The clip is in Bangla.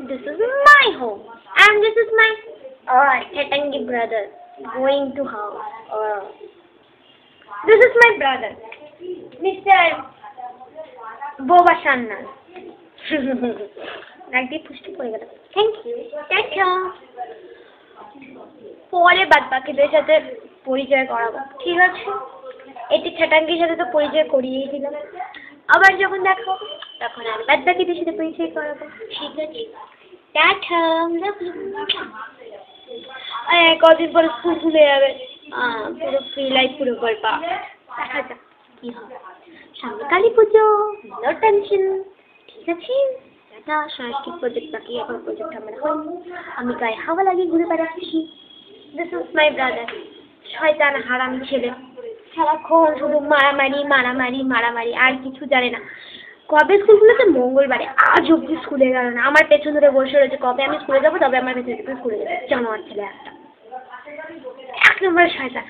This is my home, and this is my Chetangi brother going to house. This is my brother, Mr. Boba Shanna. Thank you. Tata. পরে বাদবাকিদের সাথে পরিচয় করাবো, ঠিক আছে? এটি ছেটাঙ্গির সাথে তো পরিচয় করিয়েই দিলাম, আবার যখন দেখো তখন আর বাদবাকিদের সাথে পরিচয় করাবো, ঠিক আছে? টাটা। কদিন পরে স্কুল খুলে যাবে, পুরো ফ্রি লাইফ পুরো গল্পা, দেখা যাক কি হবে। সামনে কালী পুজো, নো টেনশন, ঠিক আছে? সাংস্কৃতিক প্রজেক্ট বাকি, এখন প্রজেক্ট আমরা হয়নি, আমি গায়ে হাওয়া লাগিয়ে ঘুরে বেড়াচ্ছি। দিস ইজ মাই ব্রাদার, শয়তান হারাম ছেলে, সারাক্ষণ শুধু মারামারি মারামারি মারামারি, আর কিছু জানে না। কবে স্কুল খুলেছে? মঙ্গলবারে, আজ অব্দি স্কুলে গেল না। আমার পেছন ধরে বসে রয়েছে, কবে আমি স্কুলে যাবো তবে আমার পেছন থেকে স্কুলে যাবে। জানোয়ার ছেলে একটা, এক নম্বরের শয়তান।